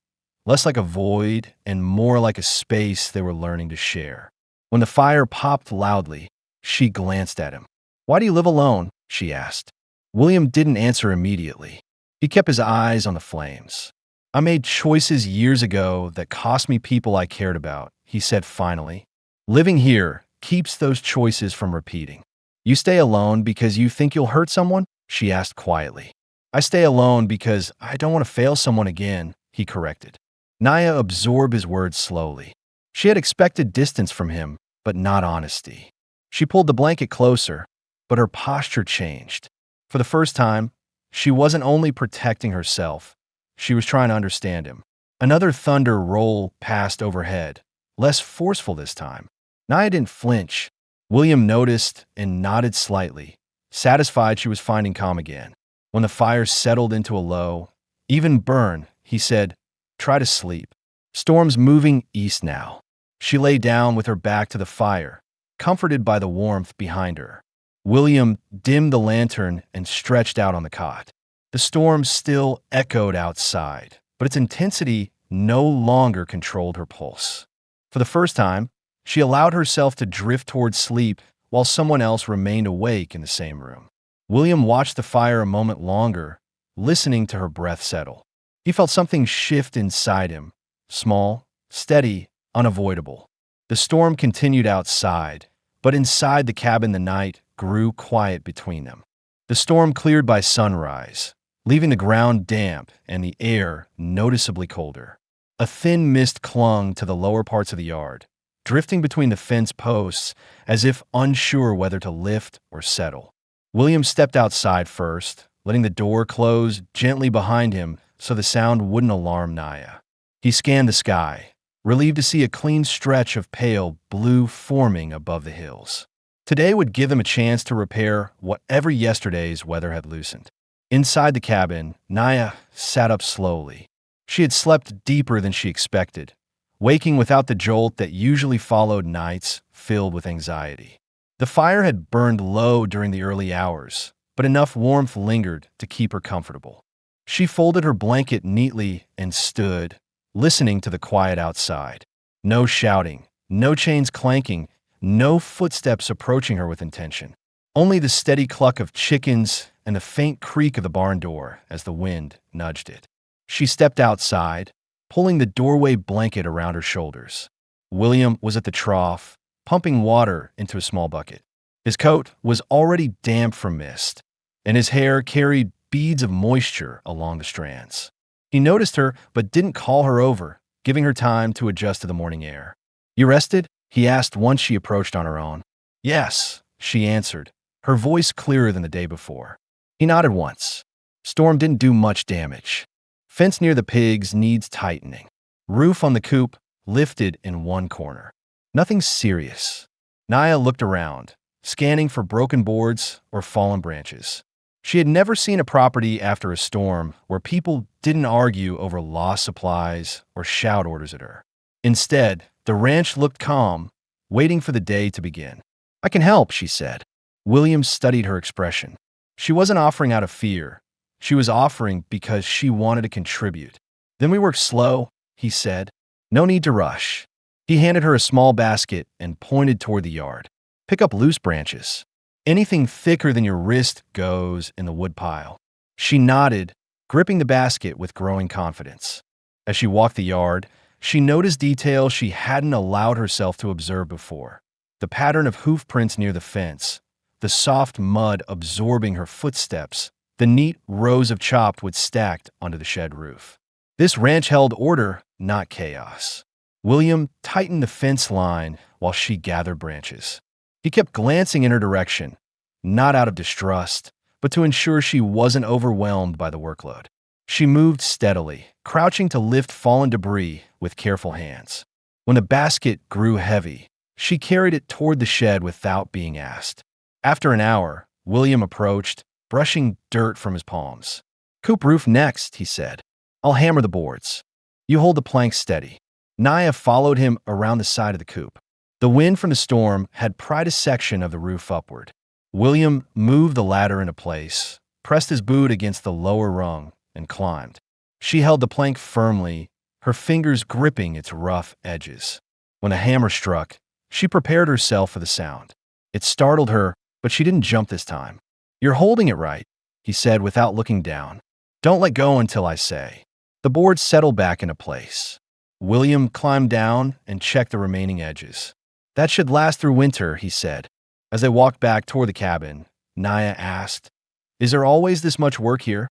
S2: less like a void and more like a space they were learning to share. When the fire popped loudly, she glanced at him. "Why do you live alone?" she asked. William didn't answer immediately. He kept his eyes on the flames. "I made choices years ago that cost me people I cared about," he said finally. "Living here keeps those choices from repeating." "You stay alone because you think you'll hurt someone?" she asked quietly. "I stay alone because I don't want to fail someone again," he corrected. Naya absorbed his words slowly. She had expected distance from him, but not honesty. She pulled the blanket closer, but her posture changed. For the first time, she wasn't only protecting herself, she was trying to understand him. Another thunder roll passed overhead, less forceful this time. Naya didn't flinch. William noticed and nodded slightly, satisfied she was finding calm again. When the fire settled into a low, even burn, he said, "Try to sleep." Storm's moving east now. She lay down with her back to the fire, comforted by the warmth behind her. William dimmed the lantern and stretched out on the cot. The storm still echoed outside, but its intensity no longer controlled her pulse. For the first time, she allowed herself to drift towards sleep while someone else remained awake in the same room. William watched the fire a moment longer, listening to her breath settle. He felt something shift inside him, small, steady, unavoidable. The storm continued outside, but inside the cabin the night grew quiet between them. The storm cleared by sunrise, leaving the ground damp and the air noticeably colder. A thin mist clung to the lower parts of the yard, drifting between the fence posts as if unsure whether to lift or settle. William stepped outside first, letting the door close gently behind him so the sound wouldn't alarm Naya. He scanned the sky, relieved to see a clean stretch of pale blue forming above the hills. Today would give them a chance to repair whatever yesterday's weather had loosened. Inside the cabin, Naya sat up slowly. She had slept deeper than she expected, waking without the jolt that usually followed nights filled with anxiety. The fire had burned low during the early hours, but enough warmth lingered to keep her comfortable. She folded her blanket neatly and stood, listening to the quiet outside. No shouting, no chains clanking, no footsteps approaching her with intention. Only the steady cluck of chickens and the faint creak of the barn door as the wind nudged it. She stepped outside, pulling the doorway blanket around her shoulders. William was at the trough, pumping water into a small bucket. His coat was already damp from mist, and his hair carried beads of moisture along the strands. He noticed her but didn't call her over, giving her time to adjust to the morning air. "You rested?" he asked once she approached on her own. "Yes," she answered, her voice clearer than the day before. He nodded once. Storm didn't do much damage. Fence near the pigs needs tightening. Roof on the coop lifted in one corner. Nothing serious. Naya looked around, scanning for broken boards or fallen branches. She had never seen a property after a storm where people didn't argue over lost supplies or shout orders at her. Instead, the ranch looked calm, waiting for the day to begin. "I can help," she said. William studied her expression. She wasn't offering out of fear. She was offering because she wanted to contribute. "Then we work slow," he said. "No need to rush." He handed her a small basket and pointed toward the yard. "Pick up loose branches. Anything thicker than your wrist goes in the woodpile." She nodded, gripping the basket with growing confidence. As she walked the yard, she noticed details she hadn't allowed herself to observe before. The pattern of hoof prints near the fence, the soft mud absorbing her footsteps, the neat rows of chopped wood stacked onto the shed roof. This ranch held order, not chaos. William tightened the fence line while she gathered branches. He kept glancing in her direction, not out of distrust, but to ensure she wasn't overwhelmed by the workload. She moved steadily, crouching to lift fallen debris with careful hands. When the basket grew heavy, she carried it toward the shed without being asked. After an hour, William approached, brushing dirt from his palms. "Coop roof next," he said. "I'll hammer the boards. You hold the planks steady." Naya followed him around the side of the coop. The wind from the storm had pried a section of the roof upward. William moved the ladder into place, pressed his boot against the lower rung, and climbed. She held the plank firmly, her fingers gripping its rough edges. When the hammer struck, she prepared herself for the sound. It startled her, but she didn't jump this time. "You're holding it right," he said without looking down. "Don't let go until I say." The board settled back into place. William climbed down and checked the remaining edges. "That should last through winter," he said. As they walked back toward the cabin, Naya asked, "Is there always this much work here?"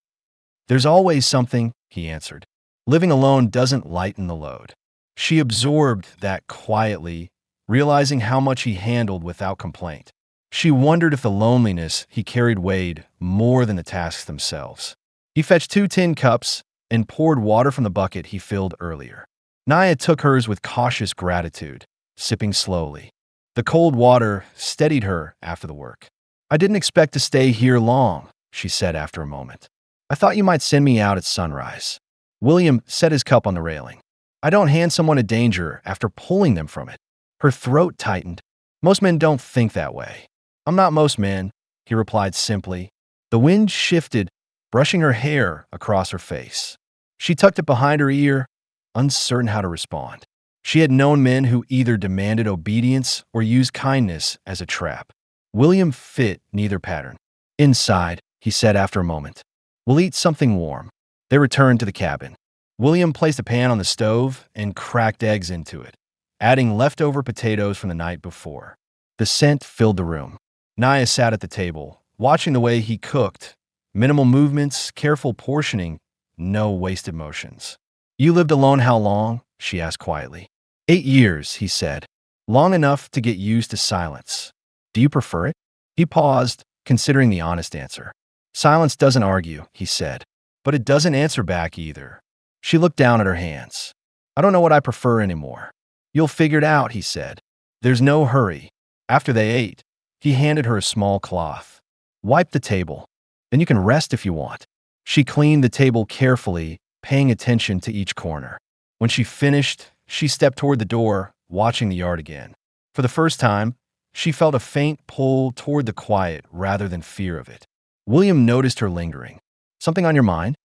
S2: "There's always something," he answered. "Living alone doesn't lighten the load." She absorbed that quietly, realizing how much he handled without complaint. She wondered if the loneliness he carried weighed more than the tasks themselves. He fetched 2 tin cups and poured water from the bucket he filled earlier. Naya took hers with cautious gratitude, sipping slowly. The cold water steadied her after the work. "I didn't expect to stay here long," she said after a moment. "I thought you might send me out at sunrise." William set his cup on the railing. "I don't hand someone a danger after pulling them from it." Her throat tightened. "Most men don't think that way." "I'm not most men," he replied simply. The wind shifted, brushing her hair across her face. She tucked it behind her ear, uncertain how to respond. She had known men who either demanded obedience or used kindness as a trap. William fit neither pattern. "Inside," he said after a moment. "We'll eat something warm." They returned to the cabin. William placed a pan on the stove and cracked eggs into it, adding leftover potatoes from the night before. The scent filled the room. Naya sat at the table, watching the way he cooked. Minimal movements, careful portioning, no wasted motions. "You lived alone how long?" she asked quietly. 8 years, he said. "Long enough to get used to silence." "Do you prefer it?" He paused, considering the honest answer. "Silence doesn't argue," he said, "but it doesn't answer back either." She looked down at her hands. "I don't know what I prefer anymore." "You'll figure it out," he said. "There's no hurry." After they ate, he handed her a small cloth. "Wipe the table. Then you can rest if you want." She cleaned the table carefully, paying attention to each corner. When she finished, she stepped toward the door, watching the yard again. For the first time, she felt a faint pull toward the quiet rather than fear of it. William noticed her lingering. "Something on your mind?"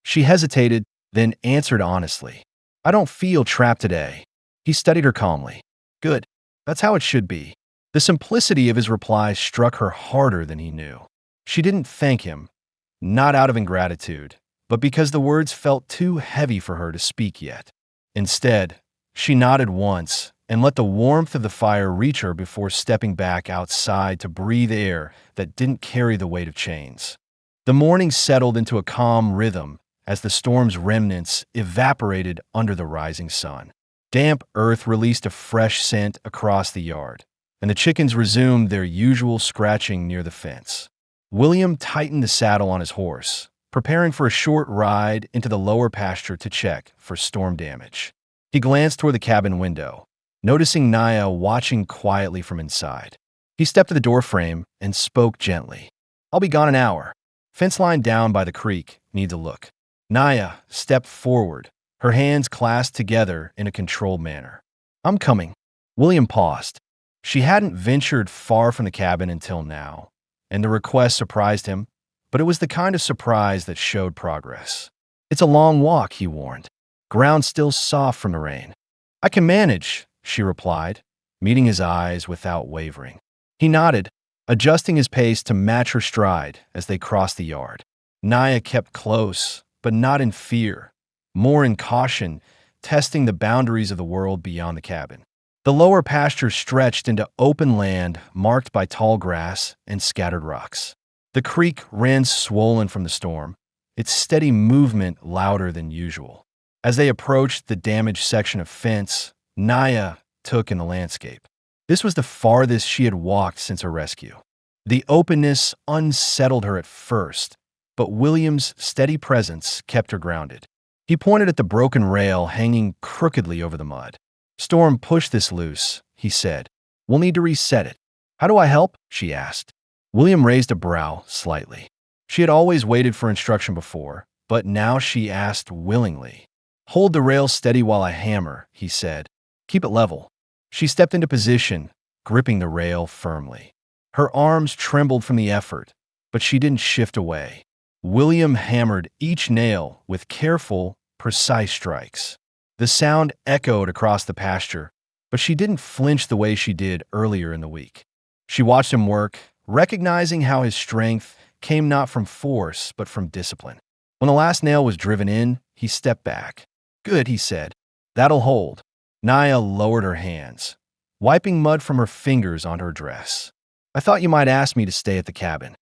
S2: She hesitated, then answered honestly. "I don't feel trapped today." He studied her calmly. "Good. That's how it should be." The simplicity of his reply struck her harder than he knew. She didn't thank him, not out of ingratitude, but because the words felt too heavy for her to speak yet. Instead, she nodded once and let the warmth of the fire reach her before stepping back outside to breathe air that didn't carry the weight of chains. The morning settled into a calm rhythm as the storm's remnants evaporated under the rising sun. Damp earth released a fresh scent across the yard, and the chickens resumed their usual scratching near the fence. William tightened the saddle on his horse, preparing for a short ride into the lower pasture to check for storm damage. He glanced toward the cabin window, noticing Naya watching quietly from inside. He stepped to the doorframe and spoke gently. "I'll be gone an hour. Fence line down by the creek needs a look." Naya stepped forward, her hands clasped together in a controlled manner. "I'm coming." William paused. She hadn't ventured far from the cabin until now, and the request surprised him, but it was the kind of surprise that showed progress. "It's a long walk," he warned. "Ground still soft from the rain." "I can manage," she replied, meeting his eyes without wavering. He nodded, adjusting his pace to match her stride as they crossed the yard. Naya kept close, but not in fear, more in caution, testing the boundaries of the world beyond the cabin. The lower pasture stretched into open land marked by tall grass and scattered rocks. The creek ran swollen from the storm, its steady movement louder than usual. As they approached the damaged section of fence, Naya took in the landscape. This was the farthest she had walked since her rescue. The openness unsettled her at first, but William's steady presence kept her grounded. He pointed at the broken rail hanging crookedly over the mud. "Storm pushed this loose," he said. "We'll need to reset it." "How do I help?" she asked. William raised a brow slightly. She had always waited for instruction before, but now she asked willingly. Hold the rail steady while I hammer, he said. Keep it level. She stepped into position, gripping the rail firmly. Her arms trembled from the effort, but she didn't shift away. William hammered each nail with careful, precise strikes. The sound echoed across the pasture, but she didn't flinch the way she did earlier in the week. She watched him work, recognizing how his strength came not from force, but from discipline. When the last nail was driven in, he stepped back. Good, he said. That'll hold. Naya lowered her hands, wiping mud from her fingers onto her dress. I thought you might ask me to stay at the cabin.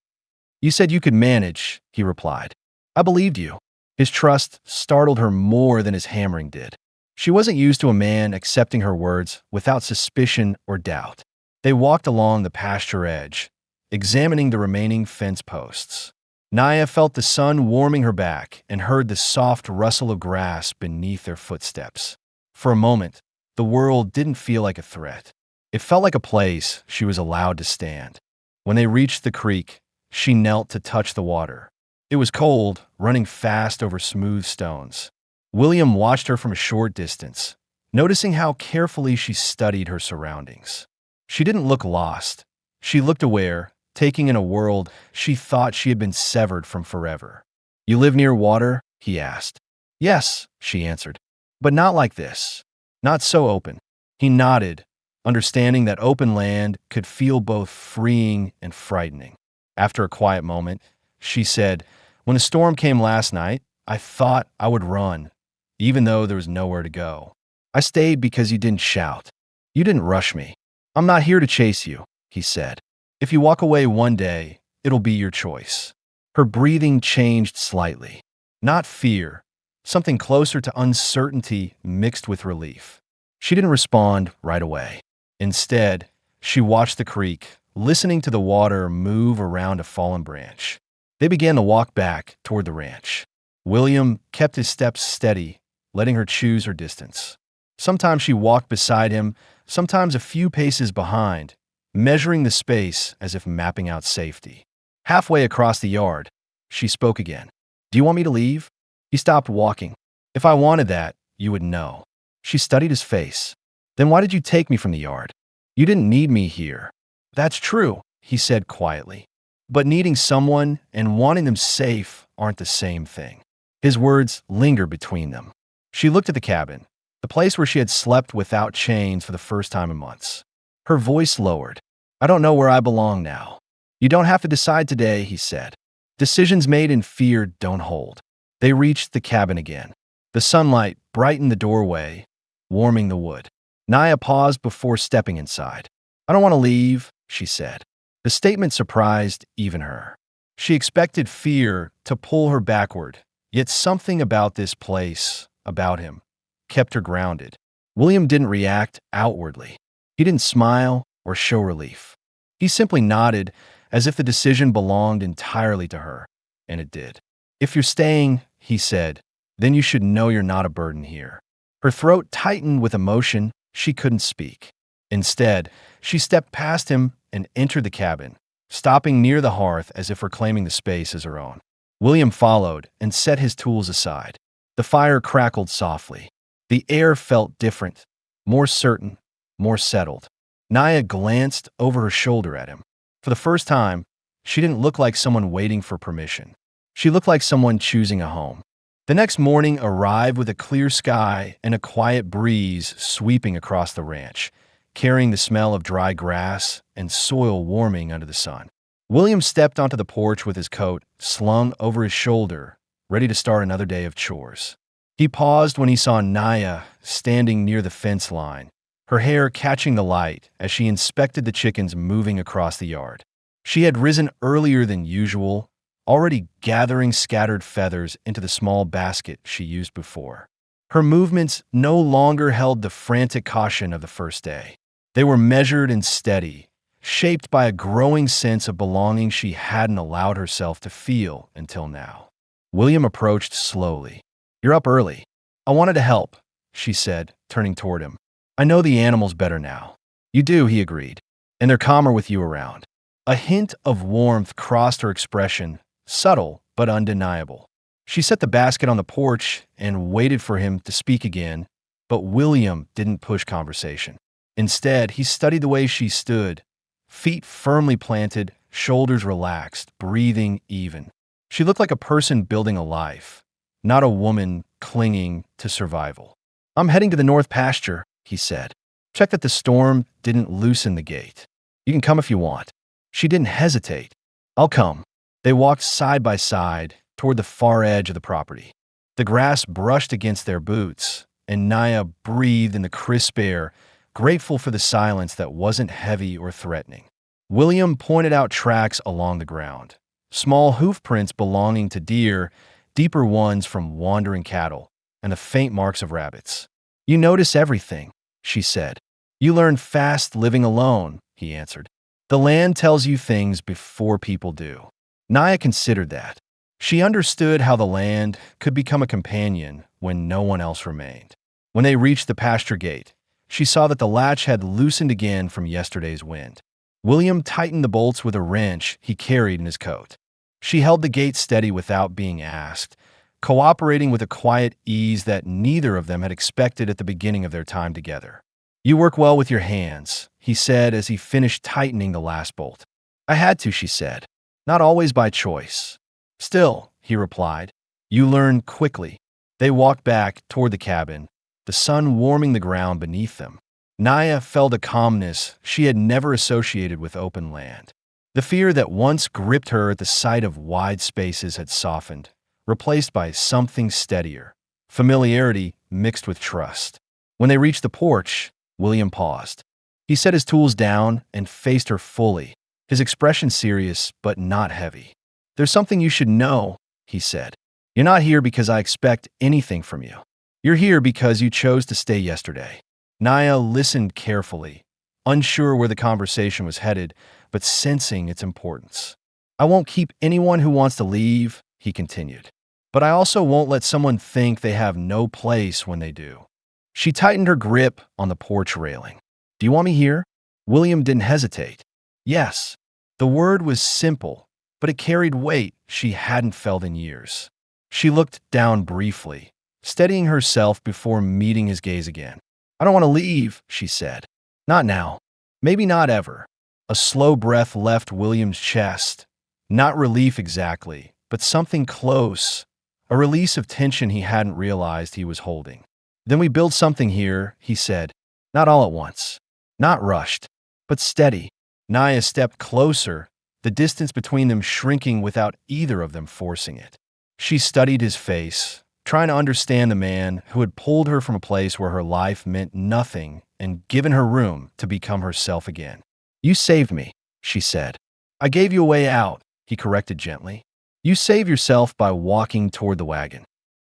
S2: You said you could manage, he replied. I believed you. His trust startled her more than his hammering did. She wasn't used to a man accepting her words without suspicion or doubt. They walked along the pasture edge, examining the remaining fence posts. Naya felt the sun warming her back and heard the soft rustle of grass beneath their footsteps. For a moment, the world didn't feel like a threat. It felt like a place she was allowed to stand. When they reached the creek, she knelt to touch the water. It was cold, running fast over smooth stones. William watched her from a short distance, noticing how carefully she studied her surroundings. She didn't look lost. She looked aware, taking in a world she thought she had been severed from forever. You live near water? He asked. Yes, she answered. But not like this. Not so open. He nodded, understanding that open land could feel both freeing and frightening. After a quiet moment, she said, When the storm came last night, I thought I would run, even though there was nowhere to go. I stayed because you didn't shout. You didn't rush me. I'm not here to chase you, he said. If you walk away one day, it'll be your choice. Her breathing changed slightly. Not fear, something closer to uncertainty mixed with relief. She didn't respond right away. Instead, she watched the creek, listening to the water move around a fallen branch. They began to walk back toward the ranch. William kept his steps steady, letting her choose her distance. Sometimes she walked beside him, sometimes a few paces behind, measuring the space as if mapping out safety. Halfway across the yard, she spoke again. Do you want me to leave? He stopped walking. If I wanted that, you would know. She studied his face. Then why did you take me from the yard? You didn't need me here. That's true, he said quietly. But needing someone and wanting them safe aren't the same thing. His words lingered between them. She looked at the cabin, the place where she had slept without chains for the first time in months. Her voice lowered. I don't know where I belong now. You don't have to decide today, he said. Decisions made in fear don't hold. They reached the cabin again. The sunlight brightened the doorway, warming the wood. Naya paused before stepping inside. I don't want to leave, she said. The statement surprised even her. She expected fear to pull her backward, yet something about this place, about him, kept her grounded. William didn't react outwardly. He didn't smile or show relief. He simply nodded as if the decision belonged entirely to her, and it did. If you're staying, he said, then you should know you're not a burden here. Her throat tightened with emotion. She couldn't speak. Instead, she stepped past him and entered the cabin, stopping near the hearth as if reclaiming the space as her own. William followed and set his tools aside. The fire crackled softly. The air felt different, more certain, more settled. Naya glanced over her shoulder at him. For the first time, she didn't look like someone waiting for permission. She looked like someone choosing a home. The next morning arrived with a clear sky and a quiet breeze sweeping across the ranch, carrying the smell of dry grass and soil warming under the sun. William stepped onto the porch with his coat slung over his shoulder, ready to start another day of chores. He paused when he saw Naya standing near the fence line, her hair catching the light as she inspected the chickens moving across the yard. She had risen earlier than usual, already gathering scattered feathers into the small basket she used before. Her movements no longer held the frantic caution of the first day. They were measured and steady, shaped by a growing sense of belonging she hadn't allowed herself to feel until now. William approached slowly. You're up early. I wanted to help, she said, turning toward him. I know the animals better now. You do, he agreed, and they're calmer with you around. A hint of warmth crossed her expression, subtle but undeniable. She set the basket on the porch and waited for him to speak again, but William didn't push conversation. Instead, he studied the way she stood, feet firmly planted, shoulders relaxed, breathing even. She looked like a person building a life, not a woman clinging to survival. "I'm heading to the north pasture," he said. "Check that the storm didn't loosen the gate. You can come if you want." She didn't hesitate. "I'll come." They walked side by side toward the far edge of the property. The grass brushed against their boots, and Naya breathed in the crisp air, grateful for the silence that wasn't heavy or threatening. William pointed out tracks along the ground, small hoof prints belonging to deer, deeper ones from wandering cattle, and the faint marks of rabbits. "You notice everything," she said. "You learn fast living alone," he answered. "The land tells you things before people do." Naya considered that. She understood how the land could become a companion when no one else remained. When they reached the pasture gate, she saw that the latch had loosened again from yesterday's wind. William tightened the bolts with a wrench he carried in his coat. She held the gate steady without being asked, cooperating with a quiet ease that neither of them had expected at the beginning of their time together. "You work well with your hands," he said as he finished tightening the last bolt. "I had to," she said. "Not always by choice." "Still," he replied, "you learn quickly." They walked back toward the cabin, the sun warming the ground beneath them. Naya felt a calmness she had never associated with open land. The fear that once gripped her at the sight of wide spaces had softened, replaced by something steadier, familiarity mixed with trust. When they reached the porch, William paused. He set his tools down and faced her fully, his expression serious but not heavy. "There's something you should know," he said. "You're not here because I expect anything from you. You're here because you chose to stay yesterday." Naya listened carefully, unsure where the conversation was headed, but sensing its importance. "I won't keep anyone who wants to leave," he continued. "But I also won't let someone think they have no place when they do." She tightened her grip on the porch railing. "Do you want me here?" William didn't hesitate. "Yes." The word was simple, but it carried weight she hadn't felt in years. She looked down briefly, steadying herself before meeting his gaze again. "I don't want to leave," she said. "Not now. Maybe not ever." A slow breath left William's chest. Not relief exactly, but something close. A release of tension he hadn't realized he was holding. "Then we build something here," he said. "Not all at once. Not rushed, but steady." Naya stepped closer, the distance between them shrinking without either of them forcing it. She studied his face, trying to understand the man who had pulled her from a place where her life meant nothing and given her room to become herself again. "You saved me," she said. "I gave you a way out," he corrected gently. "You save yourself by walking toward the wagon."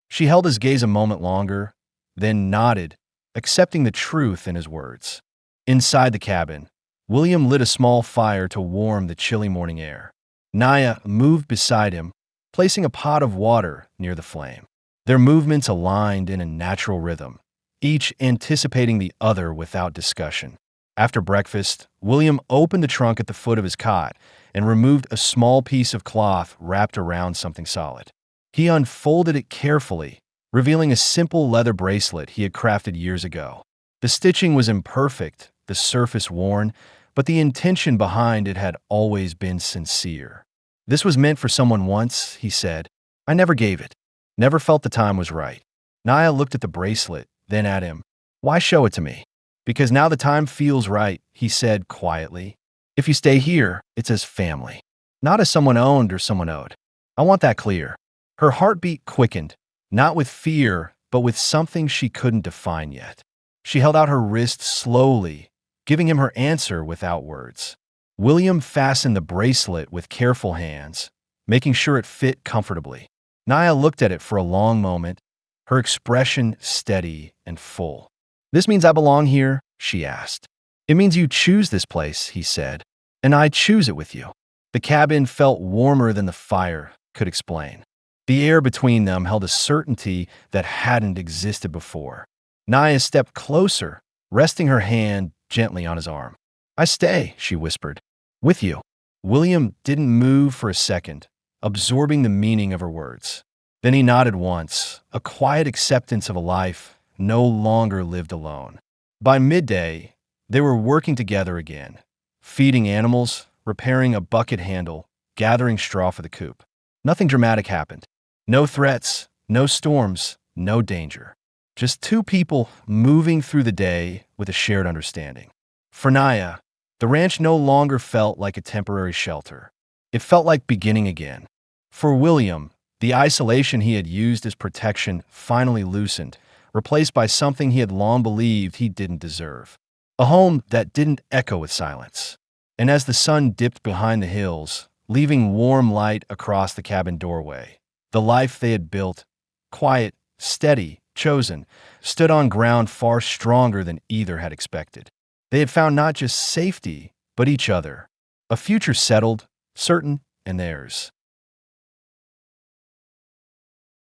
S2: She held his gaze a moment longer, then nodded, accepting the truth in his words. Inside the cabin, William lit a small fire to warm the chilly morning air. Naya moved beside him, placing a pot of water near the flame. Their movements aligned in a natural rhythm, each anticipating the other without discussion. After breakfast, William opened the trunk at the foot of his cot and removed a small piece of cloth wrapped around something solid. He unfolded it carefully, revealing a simple leather bracelet he had crafted years ago. The stitching was imperfect, the surface worn, but the intention behind it had always been sincere. "This was meant for someone once," he said. "I never gave it. Never felt the time was right." Naya looked at the bracelet, then at him. "Why show it to me?" "Because now the time feels right," he said quietly. "If you stay here, it's as family, not as someone owned or someone owed. I want that clear." Her heartbeat quickened, not with fear, but with something she couldn't define yet. She held out her wrist slowly, giving him her answer without words. William fastened the bracelet with careful hands, making sure it fit comfortably. Naya looked at it for a long moment, her expression steady and full. "This means I belong here?" she asked. "It means you choose this place," he said, "and I choose it with you." The cabin felt warmer than the fire could explain. The air between them held a certainty that hadn't existed before. Naya stepped closer, resting her hand gently on his arm. "I stay," she whispered. "With you." William didn't move for a second, absorbing the meaning of her words. Then he nodded once, a quiet acceptance of a life no longer lived alone. By midday, they were working together again, feeding animals, repairing a bucket handle, gathering straw for the coop. Nothing dramatic happened. No threats, no storms, no danger. Just two people moving through the day with a shared understanding. For Naya, the ranch no longer felt like a temporary shelter. It felt like beginning again. For William, the isolation he had used as protection finally loosened, replaced by something he had long believed he didn't deserve. A home that didn't echo with silence. And as the sun dipped behind the hills, leaving warm light across the cabin doorway, the life they had built, quiet, steady, chosen, stood on ground far stronger than either had expected. They had found not just safety, but each other. A future settled, certain, and theirs.